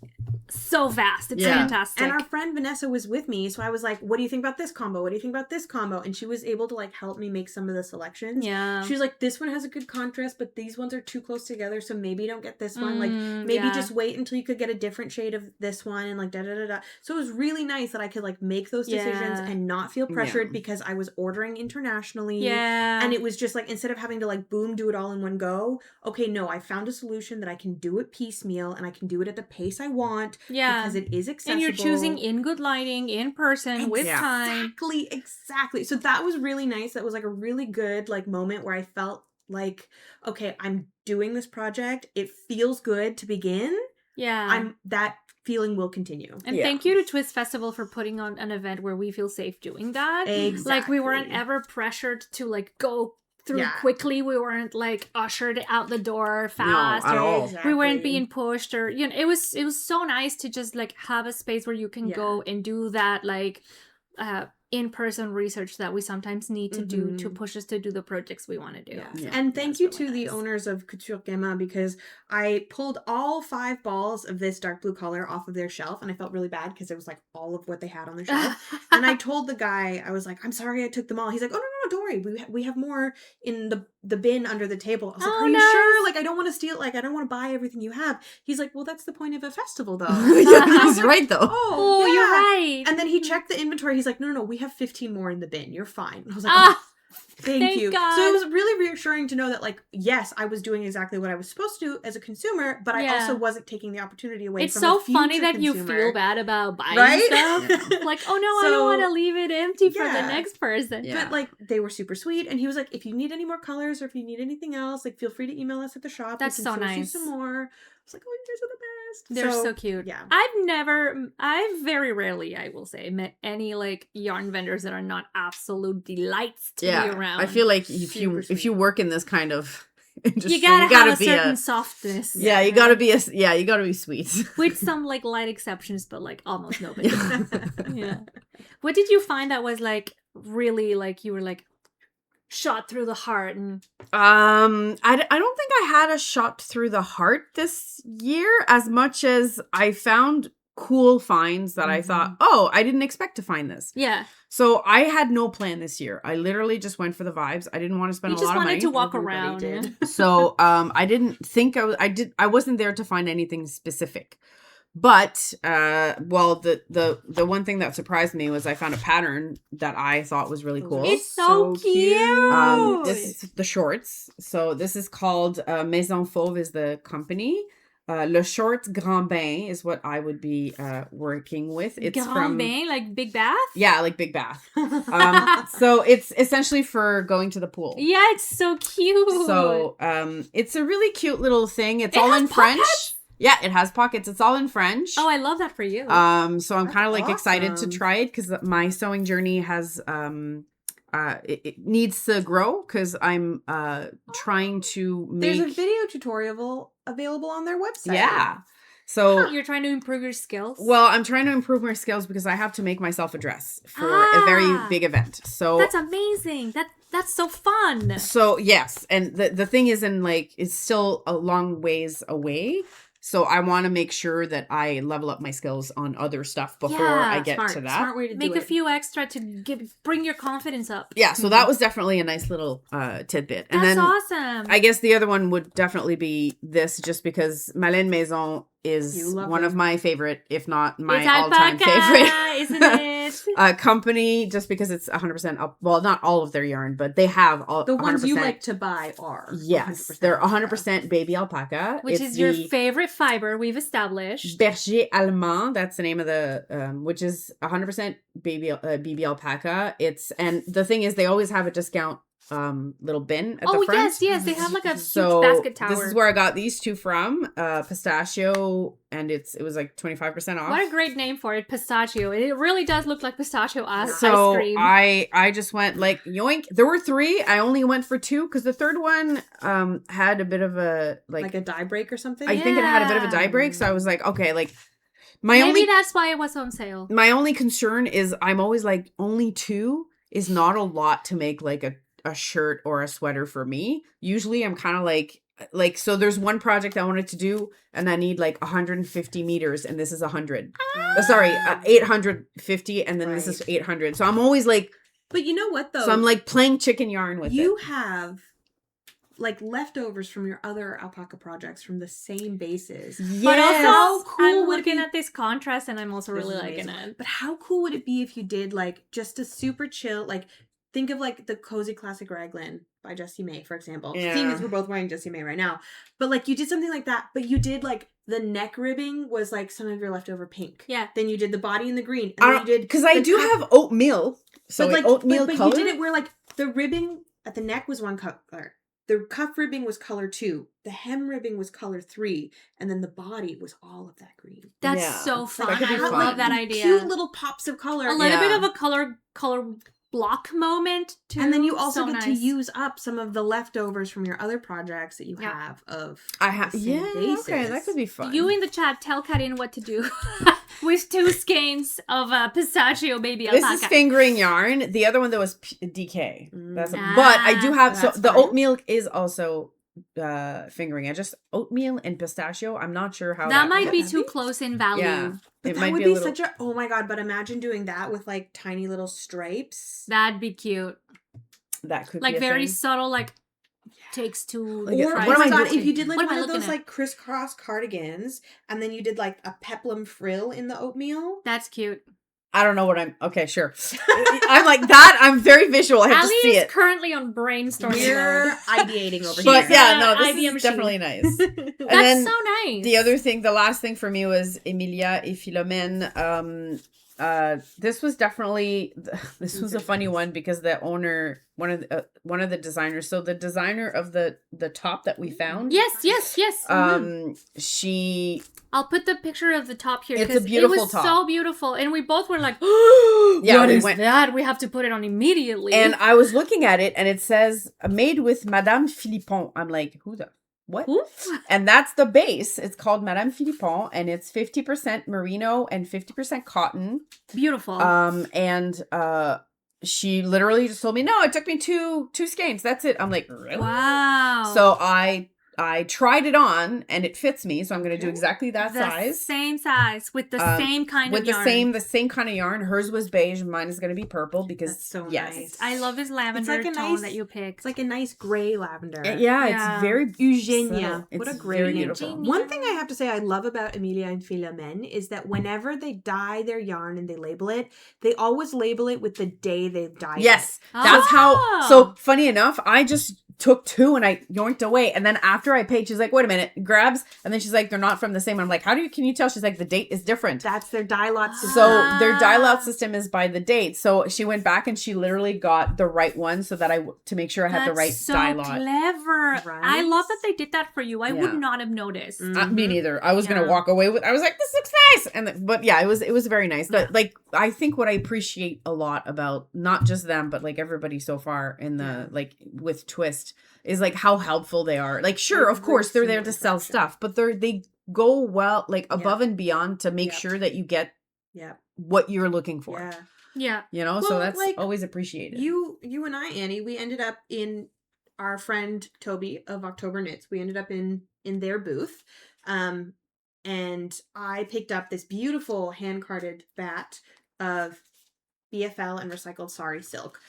so vast. It's fantastic. And our friend Vanessa was with me, so I was like, what do you think about this combo? What do you think about this combo? And she was able to like help me make some of the selections. Yeah. She was like, this one has a good contrast, but these ones are too close together, so maybe don't get this one. Like maybe just wait until you could get a different shade of this one and like da-da-da-da. So it was really nice that I could like make those decisions and not feel pressured because I was ordering internationally. Yeah. And it was just like, instead of having to like boom, do it all in one go. Okay, no, I found a solution that I can do it piecemeal and I can do it at the pace I want. Yeah. Because it is accessible. And you're choosing in good lighting, in person, with time. Exactly. So that was really nice. That was like a really good like moment where I felt like, okay, I'm doing this project. It feels good to begin. Yeah. That feeling will continue. And thank you to Twist Festival for putting on an event where we feel safe doing that. Exactly. Like we weren't ever pressured to like go through quickly. We weren't like ushered out the door fast. No, at all. Exactly. We weren't being pushed, or it was so nice to just like have a space where you can go and do that like in-person research that we sometimes need to do to push us to do the projects we want to do. Yeah. And thank you to the owners of Couture Gema, because I pulled all 5 balls of this dark blue color off of their shelf, and I felt really bad because it was like all of what they had on the shelf. And I told the guy, I was like, I'm sorry I took them all. He's like, oh no, don't worry, we have more in the bin under the table. I was like, are you sure? Like, I don't want to steal, like I don't want to buy everything you have. He's like, well, that's the point of a festival though. He's right though. Oh, you're right. And then he checked the inventory. He's like, no, we have 15 more in the bin. You're fine. And I was like, thank you. God. So it was really reassuring to know that, like, yes, I was doing exactly what I was supposed to do as a consumer, but I also wasn't taking the opportunity away from a future consumer. It's so funny that you feel bad about buying stuff. Like, oh no, I don't want to leave it empty for the next person. Yeah. But, like, they were super sweet, and he was like, if you need any more colors or if you need anything else, like, feel free to email us at the shop. That's so nice. Some more. was like, oh, you guys are the best. They're so cute. Yeah. I've very rarely, I will say, met any like yarn vendors that are not absolute delights to be around. I feel like if you work in this kind of industry, you gotta have a certain softness. Yeah, you gotta be sweet. With some like light exceptions, but like almost nobody. Yeah. What did you find that was like really like you were like shot through the heart? And I don't think I had a shot through the heart this year as much as I found cool finds that I thought, oh, I didn't expect to find this. Yeah. So I had no plan this year. I literally just went for the vibes. I didn't want to spend a lot of money. You just wanted to walk around. Did. So I didn't think I wasn't there to find anything specific. But the one thing that surprised me was I found a pattern that I thought was really cool. It's so cute. This is the shorts. So this is called Maison Fauve is the company. Le short Grand Bain is what I would be working with. It's Grand Bain, like big bath? Yeah, like big bath. So it's essentially for going to the pool. Yeah, it's so cute. So it's a really cute little thing. It's all in French. Yeah, it has pockets. It's all in French. Oh, I love that for you. So I'm kind of like excited to try it because my sewing journey has it needs to grow because I'm trying to make. There's a video tutorial available on their website. Yeah. So you're trying to improve your skills? Well, I'm trying to improve my skills because I have to make myself a dress for a very big event. So that's amazing. That's so fun. So yes, and the thing is, it's still a long ways away. So I want to make sure that I level up my skills on other stuff before I get to that. Smart way to make a few extra to bring your confidence up. Yeah, so that was definitely a nice little tidbit. And that's awesome. I guess the other one would definitely be this, just because Malin Maison is one of my favorite, if not my all-time favorite, isn't it? Company, just because it's 100% up. Well, not all of their yarn, but they have all the ones 100%. You like to buy are. Yes, they're 100% baby alpaca, which is your favorite fiber we've established. Berger Allemand, that's the name of the which is 100% baby alpaca. And the thing is, they always have a discount little bin at the front. yes, they have like a huge basket tower. This is where I got these two from, pistachio, and it was like 25% off. What a great name for it, pistachio. It really does look like pistachio ice cream. I just went like yoink. There were 3. I only went for 2 because the third one had a bit of a like a dye break or something. I think it had a bit of a dye break, so I was like, okay, like maybe that's why it was on sale. My only concern is I'm always like, only 2 is not a lot to make like a shirt or a sweater for me. Usually I'm kind of like so there's one project I wanted to do and I need like 150 meters and this is 100. 850 and then this is 800. So I'm always like, but you know what though? So I'm like playing chicken yarn with you have like leftovers from your other alpaca projects from the same bases. Yes. But also, how cool I'm looking at this contrast and I'm also really liking it. But how cool would it be if you did like just a super chill, like think of like the Cozy Classic Raglan by Jessie May, for example. Yeah. Seeing as we're both wearing Jessie May right now. But like you did something like that, but you did like the neck ribbing was like some of your leftover pink. Yeah. Then you did the body in the green. And then you did because I do have oatmeal. So like oatmeal but color. You did it where like the ribbing at the neck was one color. The cuff ribbing was color 2. The hem ribbing was color 3. And then the body was all of that green. That's so fun. That I love that idea. Cute little pops of color. A little bit of a color block moment too. And then you also get to use up some of the leftovers from your other projects that you have of bases. Okay, that could be fun. You in the chat tell Karin what to do with 2 skeins of pistachio baby alpaca. This is fingering yarn. The other one that was DK. But I do have the oatmeal is also fingering. I just oatmeal and pistachio. I'm not sure how that might be too close in value. Yeah. But that would be such a oh my god, but imagine doing that with like tiny little stripes. That'd be cute. That could like be very subtle, like takes 2 or oh my god, if you did like one of those like crisscross cardigans and then you did like a peplum frill in the oatmeal. That's cute. I don't know what okay, sure. I'm like that. I'm very visual. I have to see it. is currently on brainstorming. You're ideating over here. But yeah, no, this is definitely nice. That's so nice. The last thing for me was Emilia et Philomène. this was definitely this was a funny one because the owner, one of the designers, so the designer of the top that we found, Yes. she, I'll put the picture of the top here. It's a beautiful it was top. so beautiful, and we both were like, Yeah, "What we is went- that? We have to put it on immediately." and I was looking at it and it says made with Madame Philippon. I'm like, who the what? Who? And that's the base. It's called Madame Philippon, and it's 50% merino and 50% cotton. Beautiful. And she literally just told me, no, it took me two skeins. That's it. I'm like, really? Wow. So I tried it on and it fits me. So I'm going to do exactly that the size. same size with the same kind with of yarn. the same kind of yarn. Hers was beige. Mine is going to be purple because That's so yes. nice. I love this lavender tone that you picked. It's like a nice gray lavender. Yeah, it's very Eugenia. subtle. What a It's great very name. beautiful. One thing I have to say I love about Emilia and Philomene is that whenever they dye their yarn and they label it, they always label it with the day they've dyed Yes, it. that's how. Oh. So funny enough, I just took two and I yoinked away, and then after I paid, she's like, "Wait a minute," grabs, and then she's like, "They're not from the same." I'm like, can you tell? She's like, "The date is different." That's their dye lot system. So their dye lot system is by the date. So she went back and she literally got the right one so that to make sure I had the right so dye lot. clever. Right? I love that they did that for you. I Yeah. would not have noticed. Me neither. I was gonna Yeah. walk away with. I was like, "This looks nice," but yeah, it was very nice. But like, I think what I appreciate a lot about not just them, but like everybody so far in the like with Twist is like how helpful they are. Like, sure, of course, they're there to sell stuff, but they go well like above and beyond to make sure that you get what you're looking for. Yeah. Yeah. You know, so Well, that's like, always appreciated. You and I, Annie, we ended up in our friend Toby of October Knits. We ended up in their booth. And I picked up this beautiful hand-carded bat of BFL and recycled sari silk.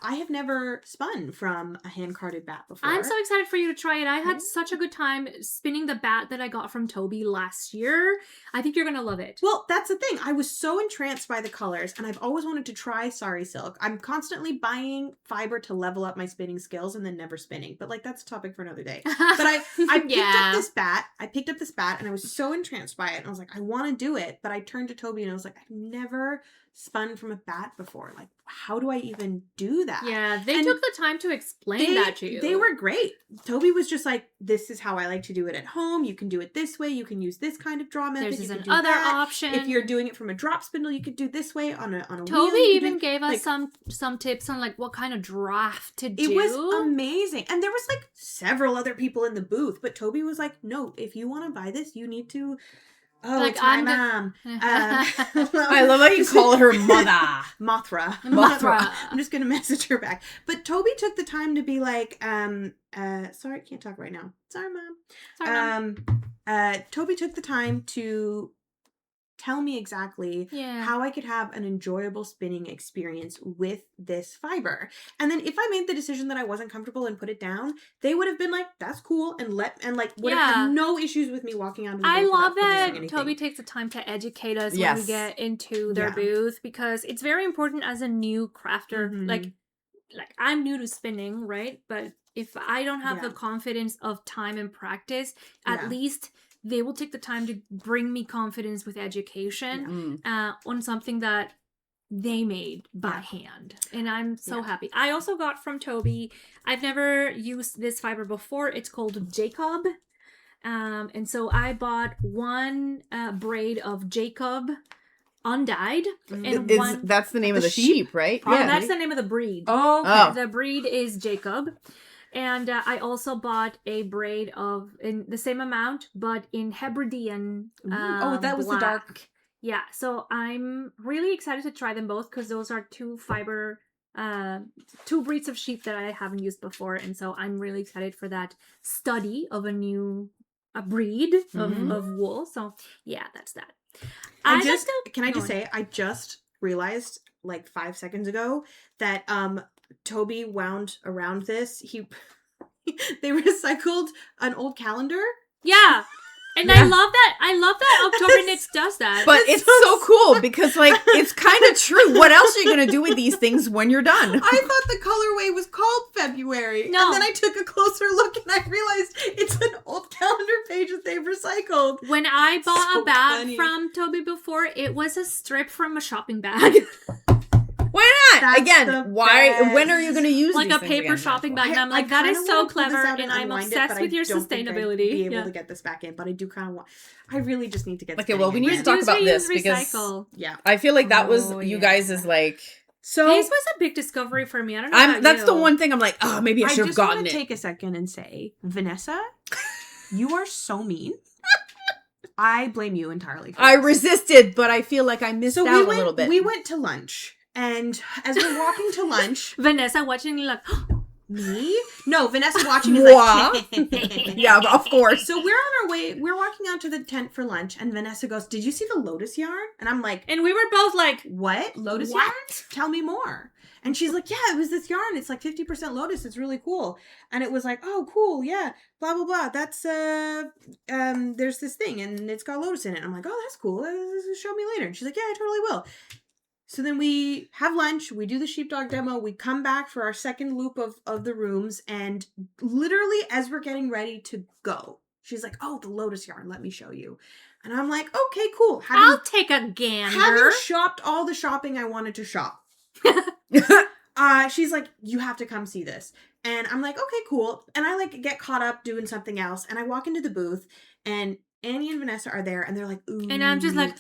I have never spun from a hand-carded bat before. I'm so excited for you to try it. I had such a good time spinning the bat that I got from Toby last year. I think you're going to love it. Well, that's the thing. I was so entranced by the colors, and I've always wanted to try sari silk. I'm constantly buying fiber to level up my spinning skills and then never spinning. But like, that's a topic for another day. But I picked up this bat. I picked up this bat, and I was so entranced by it. And I was like, I want to do it. But I turned to Toby, and I was like, I've never spun from a bat before. Like, how do I even do that? Yeah, they And took the time to explain that to you. They were great. Toby was just like, this is how I like to do it at home. You can do it this way. You can use this kind of draw method. There's you can do another that. option. If you're doing it from a drop spindle, you could do this way on a Toby wheel. You could even do- gave us like, some tips on like what kind of draft to do. It was amazing. And there was like several other people in the booth, but Toby was like, no, if you want to buy this, you need to... Oh, Like, it's my I'm mom. I love how you call her mother. Mothra. Mothra. I'm just gonna message her back. But Toby took the time to be like, sorry, I can't talk right now. Sorry, Mom. Sorry, Mom. Toby took the time to tell me exactly how I could have an enjoyable spinning experience with this fiber. And then if I made the decision that I wasn't comfortable and put it down, they would have been like, that's cool, and would have had no issues with me walking out of the I booth love without that purchasing anything. Toby takes the time to educate us when we Yes. get into their booth, because it's very important as a new crafter. Mhm. Like I'm new to spinning, right? But if I don't have the confidence of time and practice, at least they will take the time to bring me confidence with education on something that they made by hand. And I'm so happy. I also got from Toby, I've never used this fiber before. It's called Jacob. And so I bought one braid of Jacob undyed. And That's the name of the sheep, right? That's the name of the breed. Oh. The breed is Jacob. And I also bought a braid in the same amount, but in Hebridean. That was the dark. Yeah, so I'm really excited to try them both because those are two breeds of sheep that I haven't used before, and so I'm really excited for that study of a breed of wool. So yeah, that's that. Can I just say, I just realized like 5 seconds ago that Toby wound around this. They recycled an old calendar. Yeah. And I love that October Knits does that. But it's so cool because, like, it's kind of true. What else are you going to do with these things when you're done? I thought the colorway was called February. No. And then I took a closer look and I realized it's an old calendar page that they've recycled. When I bought So a bag funny. from Toby before, it was a strip from a shopping bag. Why not? That's the Again, why? best. When are you going to use Like these a things paper again? shopping bag. And I'm I like, that kinda is so wanna pull this clever, out and I'm unwind it, obsessed but with I your don't think I'd sustainability. be able to get this back in, but I do kind of want. I really just need to get. Okay, this well, back we in need to again. talk Reduce, about this reuse, because recycle. Yeah. I feel like that was Oh, you yeah. guys' like. So This was a big discovery for me. I don't know about That's you. the one thing I'm like, oh, maybe I I should have just gotten want it. to take a second and say, Vanessa, you are so mean. I blame you entirely. For I this. resisted, but I feel like I missed So out a little bit. we went to lunch, and as we're walking to lunch, Vanessa watching like, me? No, Vanessa watching is Moi? like, Yeah, of course. So we're on our way. We're walking out to the tent for lunch, and Vanessa goes, "Did you see the lotus yarn?" And I'm like, and we were both like, "What lotus What? yarn? Tell me more." And she's like, "Yeah, it was this yarn. It's like 50% lotus. It's really cool." And it was like, "Oh, cool, yeah, blah blah blah. That's there's this thing, and it's got lotus in it." I'm like, "Oh, that's cool. Show me later." And she's like, "Yeah, I totally will." So then we have lunch, we do the sheepdog demo, we come back for our second loop of the rooms, and literally as we're getting ready to go, she's like, "Oh, the lotus yarn, let me show you." And I'm like, "Okay, cool." I'll take a gander. Having shopped all the shopping I wanted to shop. She's like, "You have to come see this." And I'm like, "Okay, cool." And I like get caught up doing something else, and I walk into the booth, and Annie and Vanessa are there, and they're like, "Ooh," And I'm just like,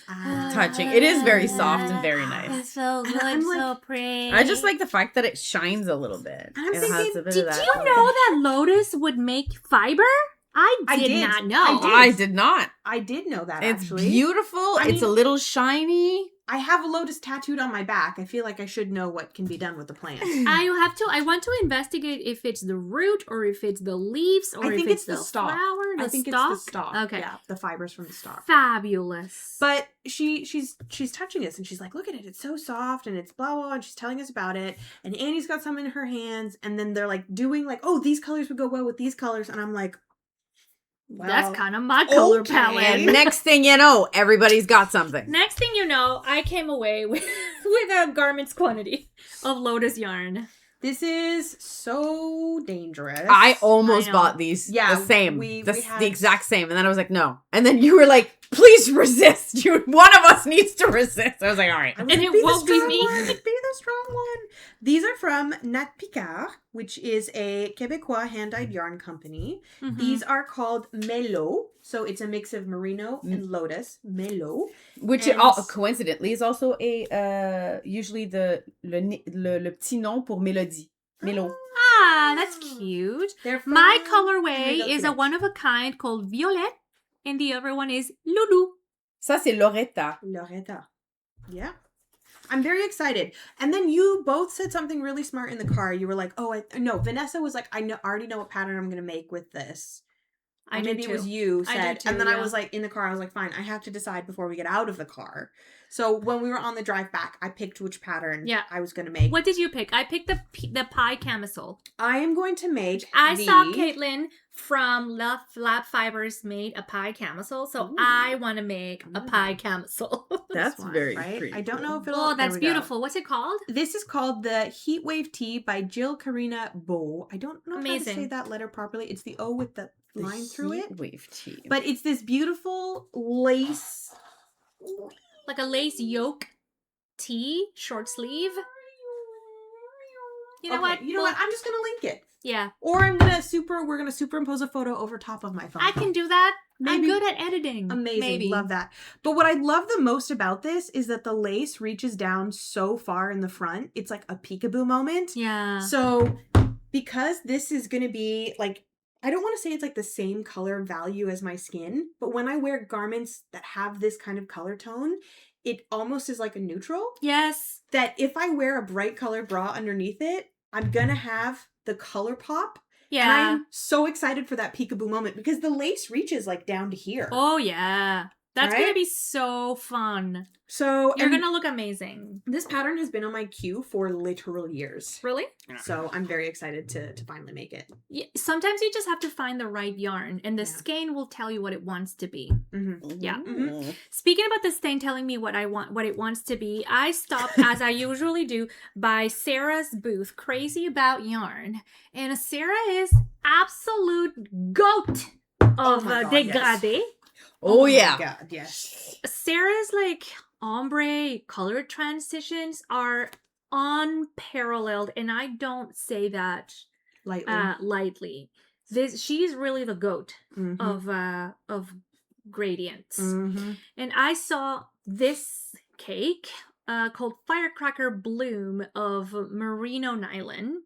Touching. It is very soft and very nice. It's so And good, I'm so like- pretty. I just like the fact that it shines a little bit. And I'm it thinking, has a bit Did of that. you know that lotus would make fiber? I did did. not know. I did not. I did know that, It's actually. beautiful. I It's a mean- little shiny. I have a lotus tattooed on my back. I feel like I should know what can be done with the plant. I want to investigate if it's the root or if it's the leaves or I think if it's the the stalk. flower. I think it's the stalk. Okay. Yeah, the fibers from the stalk. Fabulous. But she's touching this and she's like, "Look at it, it's so soft and it's blah blah," and she's telling us about it. And Annie's got some in her hands, and then they're like doing like, "Oh, these colors would go well with these colors," and I'm like, well, that's kind of my color okay. palette. And next thing you know, everybody's got something. Next thing you know, I came away with a garment's quantity of lotus yarn. This is so dangerous. I almost I know. bought these Yeah, the same. we the had- exact same. And then I was like, no. And then you were like, please resist. One of us needs to resist. I was like, all right. I was And like, it "Be the won't be strong me." one, be the strong one. These are from Nat Picard, which is a Quebecois hand-dyed yarn company. Mhm. These are called Melo. So it's a mix of merino and lotus. Melo. Which And- coincidentally is also a usually le petit nom pour mélodie. Mélo. Ah, that's cute. They're from My colorway Quebec. is a one of a kind called Violet, and the other one is Lulu. Ça, c'est Loretta. Loretta. Yeah. I'm very excited. And then you both said something really smart in the car. You were like, "Oh, no." Vanessa was like, I already know what pattern I'm going to make with this." I Or do maybe too. it was you I said. do too, And then I yeah. was like, in the car, I was like, "Fine, I have to decide before we get out of the car." So when we were on the drive back, I picked which pattern Yeah. I was going to make. What did you pick? I picked the pie camisole. I am going to make I the... saw Caitlin from Lab Fibers made a pie camisole, so Ooh. I want to make a pie camisole. That's one, very right? pretty I don't know if it'll... Oh, there that's we go. beautiful. What's it called? This is called the Heat Wave Tea by Jill Karina Beau. I don't know how to Amazing. say that letter properly. It's the O with the line through it. Wave tea. But it's this beautiful lace. Like a lace yoke tee, short sleeve. You know Okay, what? You know what? I'm just gonna link it. Yeah, Or we're gonna superimpose a photo over top of my phone. I can do that. I'm Maybe- good at editing. Amazing. Maybe. Love that. But what I love the most about this is that the lace reaches down so far in the front. It's like a peekaboo moment. Yeah. So because this is going to be like, I don't want to say it's like the same color value as my skin, but when I wear garments that have this kind of color tone, it almost is like a neutral. Yes. That if I wear a bright color bra underneath it, I'm going to have the color pop. And Yeah. I'm so excited for that peekaboo moment because the lace reaches like down to here. Oh yeah. That's Right? gonna be so fun. So You're and gonna look amazing. this pattern has been on my queue for literal years. Really? So I'm very excited to finally make it. Yeah, sometimes you just have to find the right yarn, and the Yeah. skein will tell you what it wants to be. Mm-hmm. Yeah. Mm-hmm. Speaking about the stain telling me what it wants to be, I stopped as I usually do by Sarah's booth, Crazy About Yarn, and Sarah is absolute goat of my God, yes. dégradé. Oh, my yeah. God, yes. Sarah's like ombre color transitions are unparalleled, and I don't say that Lightly. lightly. She's really the goat Mhm. of gradients. Mhm. And I saw this cake called Firecracker Bloom of merino nylon.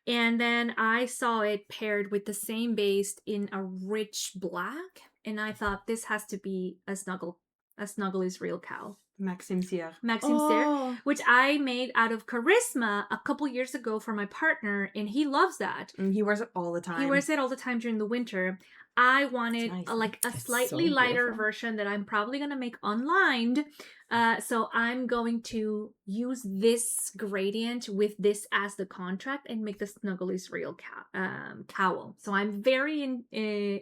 And then I saw it paired with the same base in a rich black. And I thought this has to be a Snuggle. A Snuggle is real cow. Maxim Sierre. Maxim Serre, which I made out of Charisma a couple years ago for my partner, and he loves that. And he wears it all the time. He wears it all the time during the winter. I wanted Nice. a It's slightly so lighter beautiful. version that I'm probably going to make unlined. So I'm going to use this gradient with this as the contract and make the Snuggle is real cowl. So I'm very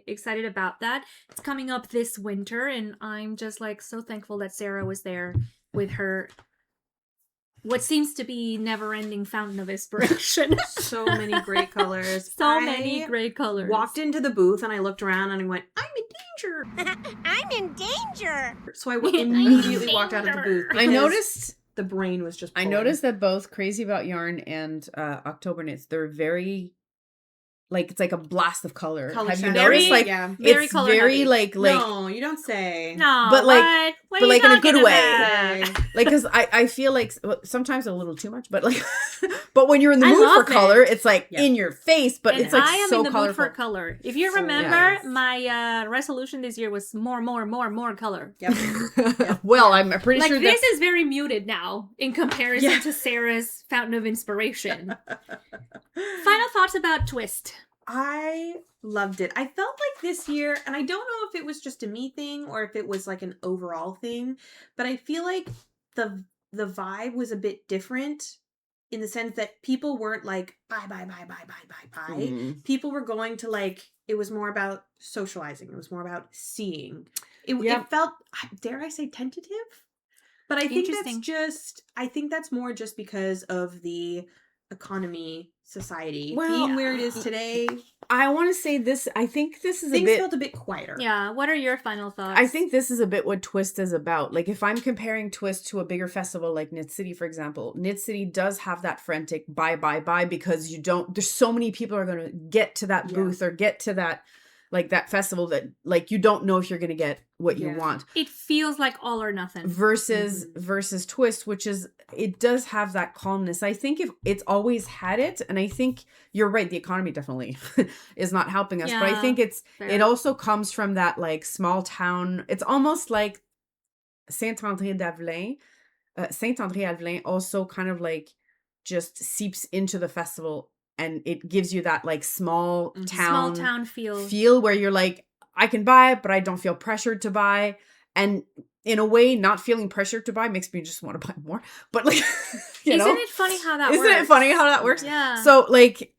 excited about that. It's coming up this winter, and I'm just like so thankful that Sarah was there with her what seems to be never-ending fountain of inspiration. So many great colors. Many great colors. Walked into the booth and I looked around and I went, I'm in danger. I'm in danger. So I immediately walked out of the booth. I because noticed the brain was just I pulling. noticed that both Crazy About Yarn and October Knits, they're very like it's like a blast of color. Color Have you shine. noticed? Very- Like yeah. very it's color very heavy. like No, you don't say. No, But, like- what but, are like, you in a good talking way. about? like because I feel like sometimes a little too much, but like but when you're in the I mood for love color, it. it's like Yeah. in your face, but And it's like I am so in the mood colorful. for color. If you So remember, yes. my resolution this year was more color. Yep. Well, I'm pretty Like sure this that is very muted now in comparison Yeah. to Sarah's fountain of inspiration. Final thoughts about Twist. I loved it. I felt like this year, and I don't know if it was just a me thing or if it was like an overall thing, but I feel like the vibe was a bit different in the sense that people weren't like buy. Mm. People were going to like, it was more about socializing. It was more about seeing. It Yep. felt, dare I say, tentative? But I think Interesting. I think that's more just because of the economy, society Well, being where it is today. I want to say this. I think this is Things a bit. felt a bit quieter. Yeah, what are your final thoughts? I think this is a bit what Twist is about. Like if I'm comparing Twist to a bigger festival like Knit City, for example, Knit City does have that frantic buy because you don't. There's so many people are going to get to that Yeah. booth or get to that like that festival that like you don't know if you're going to get what you Yeah. want. it feels like all or nothing. Versus Twist, which is it does have that calmness. I think if it's always had it, and I think you're right, the economy definitely is not helping us. But I Yeah, think it fair. also comes from that like small town. It's almost like Saint-André-d'Avelin. Saint-André-Avelin also kind of just seeps into the festival, and it gives you that like small town feel where you're like, I can buy, but I don't feel pressured to buy. And in a way, not feeling pressured to buy makes me just want to buy more. But like, Isn't it funny how that works? Isn't it funny how that works? Yeah. So like,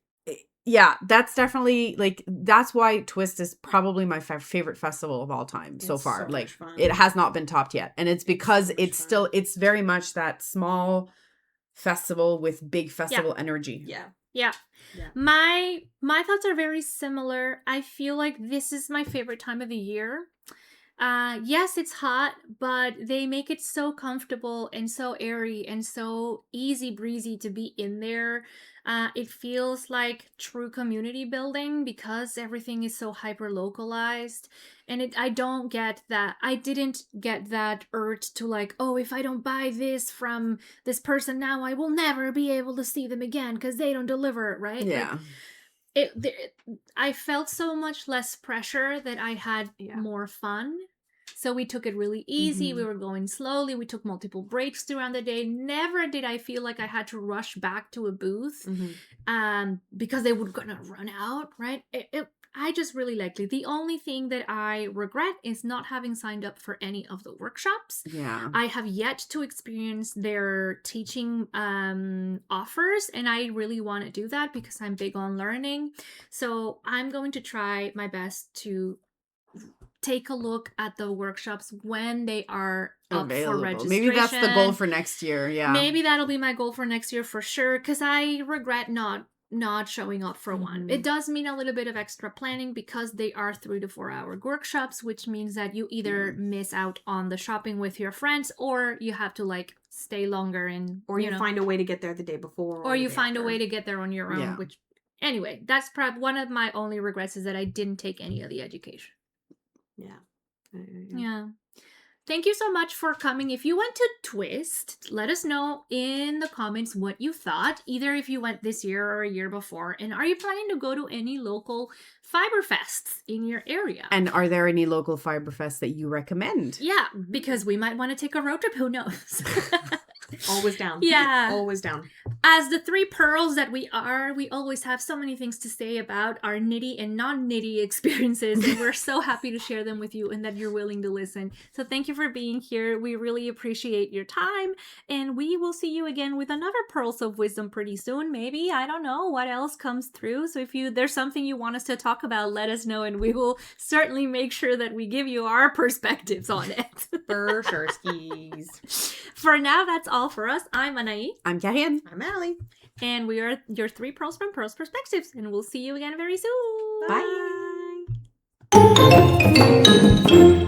yeah, that's definitely like, that's why Twist is probably my favorite festival of all time so It's far. so Like much fun. it has not been topped yet. And it's because So much it's fun. still, it's very much that small festival with big festival energy. Yeah. Yeah. Yeah. My thoughts are very similar. I feel like this is my favorite time of the year. Yes, it's hot, but they make it so comfortable and so airy and so easy breezy to be in there. It feels like true community building because everything is so hyper localized. And I don't get that. I didn't get that urge to like, oh, if I don't buy this from this person now, I will never be able to see them again because they don't deliver it, right? Yeah. I felt so much less pressure that I had Yeah. more fun. So we took it really easy. Mm-hmm. We were going slowly. We took multiple breaks throughout the day. Never did I feel like I had to rush back to a booth because they were gonna run out, right? I just really liked it. The only thing that I regret is not having signed up for any of the workshops. Yeah. I have yet to experience their teaching offers, and I really want to do that because I'm big on learning. So I'm going to try my best to take a look at the workshops when they are up for registration. Maybe that's the goal for next year. Yeah. Maybe that'll be my goal for next year for sure, because I regret not showing up for one. It does mean a little bit of extra planning because they are 3 to 4 hour workshops, which means that you either miss out on the shopping with your friends, or you have to like stay longer and or you find a way to get there the day before, or you find a way to get there on your own. Which anyway, that's probably one of my only regrets, is that I didn't take any of the education. Yeah. Thank you so much for coming. If you went to Twist, let us know in the comments what you thought, either if you went this year or a year before. And are you planning to go to any local fiber fests in your area? And are there any local fiber fests that you recommend? Yeah, because we might want to take a road trip. Who knows? Always down. Yeah. Always down. As the 3 pearls that we are, we always have so many things to say about our nitty and non-nitty experiences, and we're so happy to share them with you and that you're willing to listen. So thank you for being here. We really appreciate your time, and we will see you again with another Pearls of Wisdom pretty soon. Maybe, I don't know what else comes through. So if there's something you want us to talk about, let us know, and we will certainly make sure that we give you our perspectives on it. For sure, skis. For now, that's all for us. I'm Anahí. I'm Kahian. I'm Allie. And we are your 3 Pearls from Pearls Perspectives. And we'll see you again very soon. Bye.